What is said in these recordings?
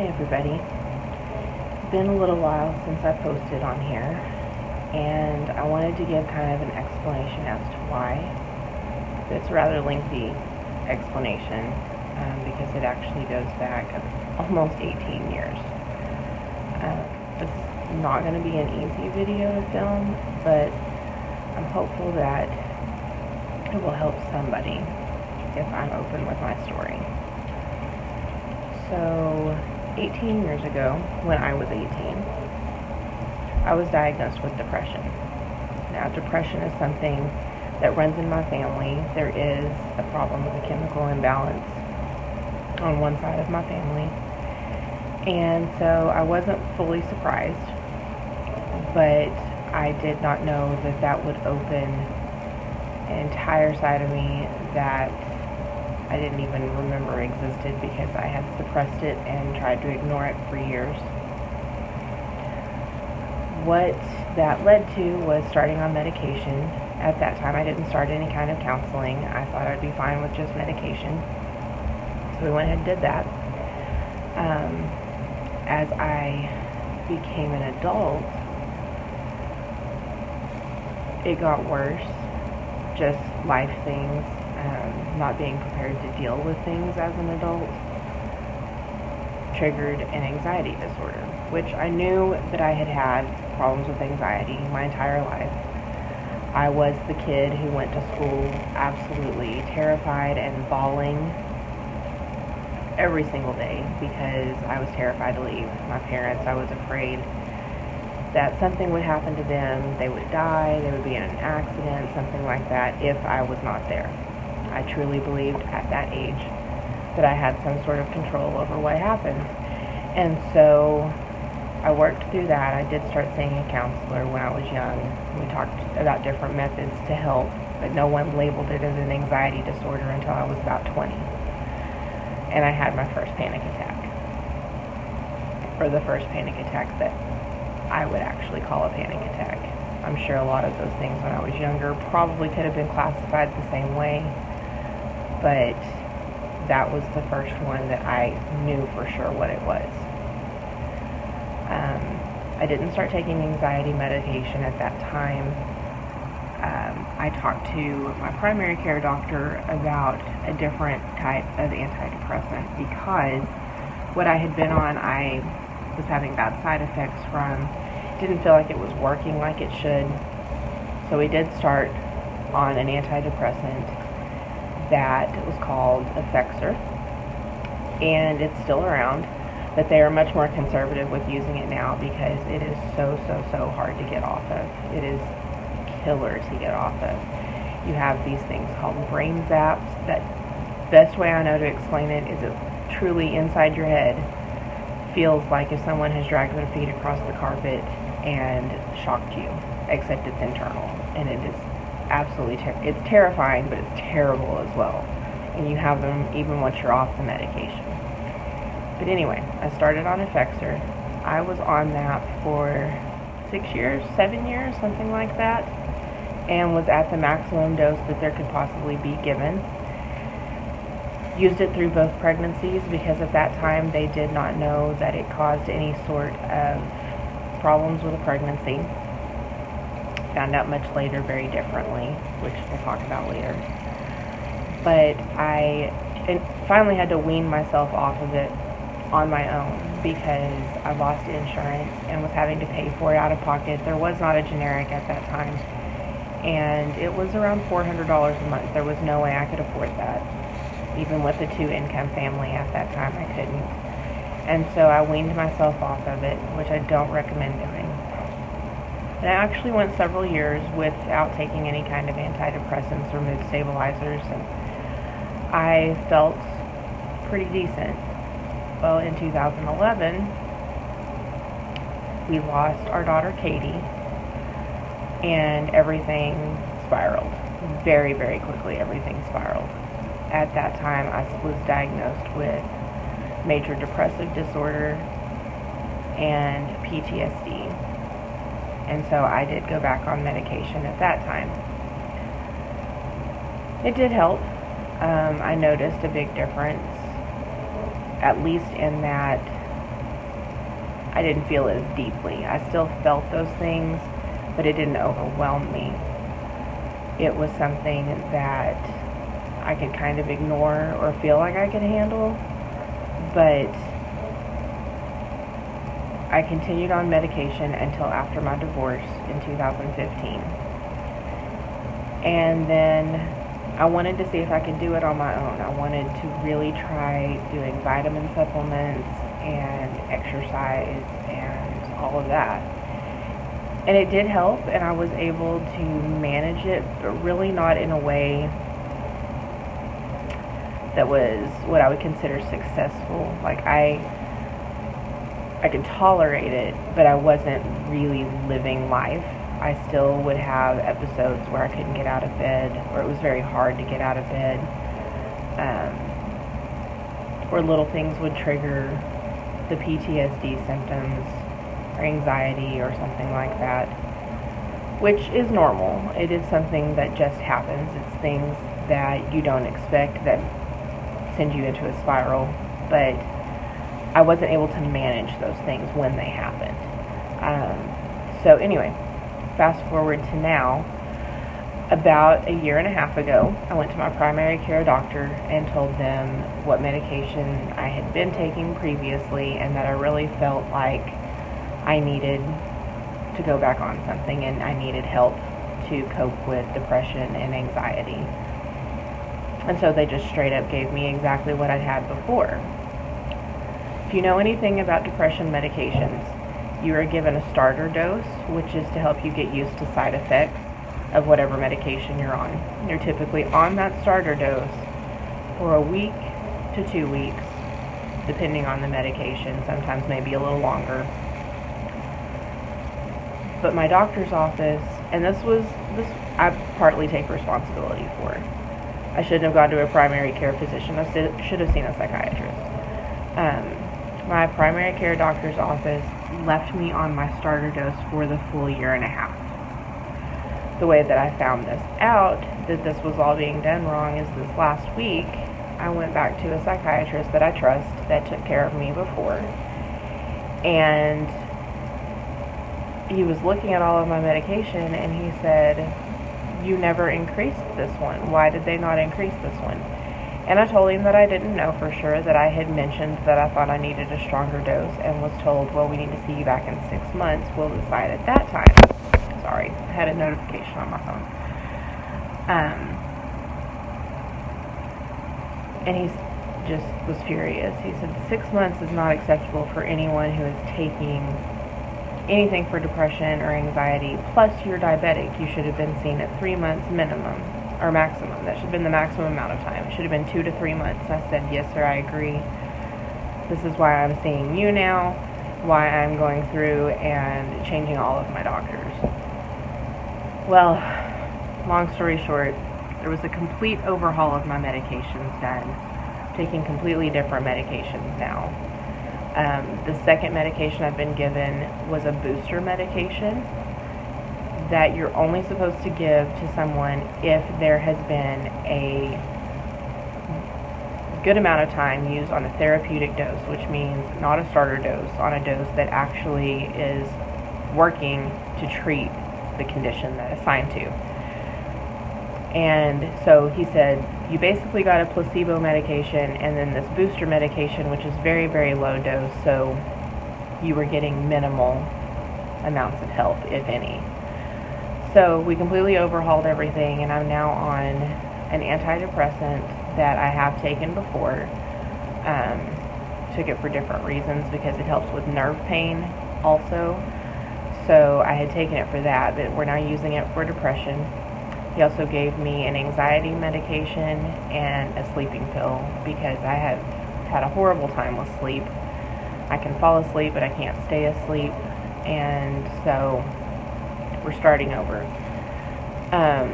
everybody. It's been a little while since I posted on here, and I wanted to give kind of an explanation as to why. It's a rather lengthy explanation because it actually goes back almost 18 years. It's not going to be an easy video to film, but I'm hopeful that it will help somebody if I'm open with my story. So, 18 years ago, when I was 18, I was diagnosed with depression. Now, depression is something that runs in my family. There is a problem with a chemical imbalance on one side of my family. And so I wasn't fully surprised, but I did not know that that would open an entire side of me that I didn't even remember existed because I had suppressed it and tried to ignore it for years. What that led to was starting on medication. At that time, I didn't start any kind of counseling. I thought I'd be fine with just medication. So we went ahead and did that. As I became an adult, it got worse. Just life things. Not being prepared to deal with things as an adult triggered an anxiety disorder, which I knew that I had had problems with anxiety my entire life. I was the kid who went to school absolutely terrified and bawling every single day because I was terrified to leave my parents. I was afraid that something would happen to them, they would die, they would be in an accident, something like that, if I was not there. I truly believed at that age that I had some sort of control over what happened. And so I worked through that. I did start seeing a counselor when I was young. We talked about different methods to help, but no one labeled it as an anxiety disorder until I was about 20. And I had my first panic attack. Or the first panic attack that I would actually call a panic attack. I'm sure a lot of those things when I was younger probably could have been classified the same way, but that was the first one that I knew for sure what it was. I didn't start taking anxiety medication at that time. I talked to my primary care doctor about a different type of antidepressant because what I had been on, I was having bad side effects from. Didn't feel like it was working like it should. So we did start on an antidepressant that was called Effexor, and it's still around, but they are much more conservative with using it now because it is so hard to get off of. It is killer to get off of. You have these things called brain zaps. That best way I know to explain it is it truly inside your head feels like if someone has dragged their feet across the carpet and shocked you, except it's internal, and it is absolutely it's terrifying, but it's terrible as well. And you have them even once you're off the medication. But anyway, I started on Effexor. I was on that for 6 years, 7 years, something like that, and was at the maximum dose that there could possibly be given. Used it through both pregnancies because at that time they did not know that it caused any sort of problems with a pregnancy. Found out much later very differently, which we'll talk about later. But I finally had to wean myself off of it on my own because I lost insurance and was having to pay for it out of pocket. There was not a generic at that time, and it was around $400 a month. There was no way I could afford that. Even with a 2-income family at that time, I couldn't. And so I weaned myself off of it, which I don't recommend doing. And I actually went several years without taking any kind of antidepressants or mood stabilizers, and I felt pretty decent. Well, in 2011, we lost our daughter Katie, and everything spiraled. Very quickly, everything spiraled. At that time, I was diagnosed with major depressive disorder and PTSD. And so I did go back on medication at that time. It did help. I noticed a big difference, at least in that I didn't feel as deeply. I still felt those things, but it didn't overwhelm me. It was something that I could kind of ignore or feel like I could handle, but I continued on medication until after my divorce in 2015. And then I wanted to see if I could do it on my own. I wanted to really try doing vitamin supplements and exercise and all of that. And it did help, and I was able to manage it, but really not in a way that was what I would consider successful. Like I could tolerate it, but I wasn't really living life. I still would have episodes where I couldn't get out of bed, or it was very hard to get out of bed, or little things would trigger the PTSD symptoms or anxiety or something like that, which is normal. It is something that just happens. It's things that you don't expect that send you into a spiral, but I wasn't able to manage those things when they happened. So anyway, fast forward to now. About a year and a half ago, I went to my primary care doctor and told them what medication I had been taking previously and that I really felt like I needed to go back on something and I needed help to cope with depression and anxiety. And so they just straight up gave me exactly what I'd had before. If you know anything about depression medications, you are given a starter dose, which is to help you get used to side effects of whatever medication you're on. You're typically on that starter dose for a week to 2 weeks, depending on the medication, sometimes maybe a little longer. But my doctor's office, and this I partly take responsibility for. I shouldn't have gone to a primary care physician. I should have seen a psychiatrist. My primary care doctor's office left me on my starter dose for the full year and a half. The way that I found this out, that this was all being done wrong, is this last week, I went back to a psychiatrist that I trust that took care of me before. And he was looking at all of my medication and he said, "You never increased this one. Why did they not increase this one?" And I told him that I didn't know for sure, that I had mentioned that I thought I needed a stronger dose and was told, "Well, we need to see you back in 6 months. We'll decide at that time." Sorry, I had a notification on my phone. And he just was furious. He said 6 months is not acceptable for anyone who is taking anything for depression or anxiety. Plus, you're diabetic. You should have been seen at 3 months minimum, or maximum. That should have been the maximum amount of time. It should have been 2 to 3 months. I said, "Yes, sir, I agree. This is why I'm seeing you now, why I'm going through and changing all of my doctors." Well, long story short, there was a complete overhaul of my medications done. I'm taking completely different medications now. The second medication I've been given was a booster medication that you're only supposed to give to someone if there has been a good amount of time used on a therapeutic dose, which means not a starter dose, on a dose that actually is working to treat the condition that it's assigned to. And so he said, you basically got a placebo medication and then this booster medication, which is very, very low dose, so you were getting minimal amounts of help, if any. So we completely overhauled everything, and I'm now on an antidepressant that I have taken before. Took it for different reasons because it helps with nerve pain also. So I had taken it for that, but we're now using it for depression. He also gave me an anxiety medication and a sleeping pill because I have had a horrible time with sleep. I can fall asleep, but I can't stay asleep, and so we're starting over. I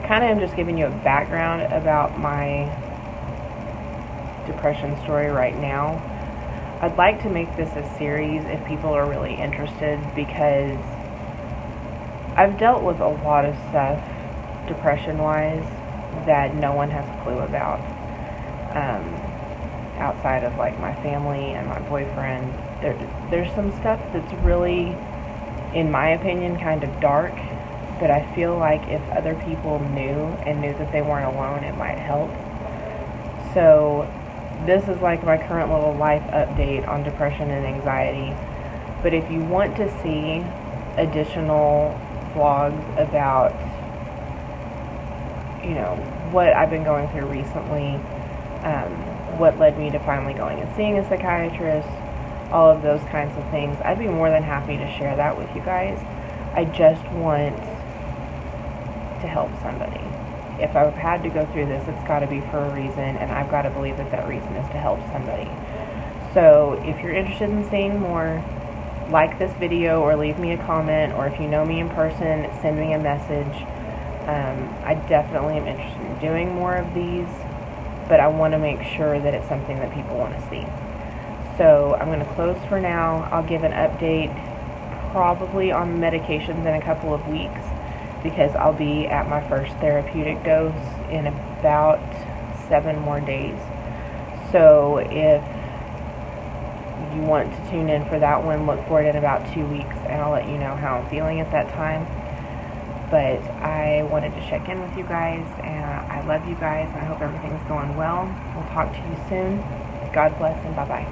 kind of am just giving you a background about my depression story right now. I'd like to make this a series if people are really interested, because I've dealt with a lot of stuff depression-wise that no one has a clue about. outside of like my family and my boyfriend. There's some stuff that's really, in my opinion, kind of dark, but I feel like if other people knew that they weren't alone, it might help. So this is like my current little life update on depression and anxiety. But if you want to see additional vlogs about, you know, what I've been going through recently, what led me to finally going and seeing a psychiatrist, all of those kinds of things, I'd be more than happy to share that with you guys. I just want to help somebody. If I've had to go through this, it's got to be for a reason, and I've got to believe that that reason is to help somebody. So if you're interested in seeing more, like this video or leave me a comment, or if you know me in person, send me a message. I definitely am interested in doing more of these, but I want to make sure that it's something that people want to see. So I'm going to close for now. I'll give an update probably on medications in a couple of weeks, because I'll be at my first therapeutic dose in about 7 more days. So if you want to tune in for that one, look for it in about 2 weeks, and I'll let you know how I'm feeling at that time. But I wanted to check in with you guys, and I love you guys, and I hope everything's going well. We'll talk to you soon. God bless, and bye-bye.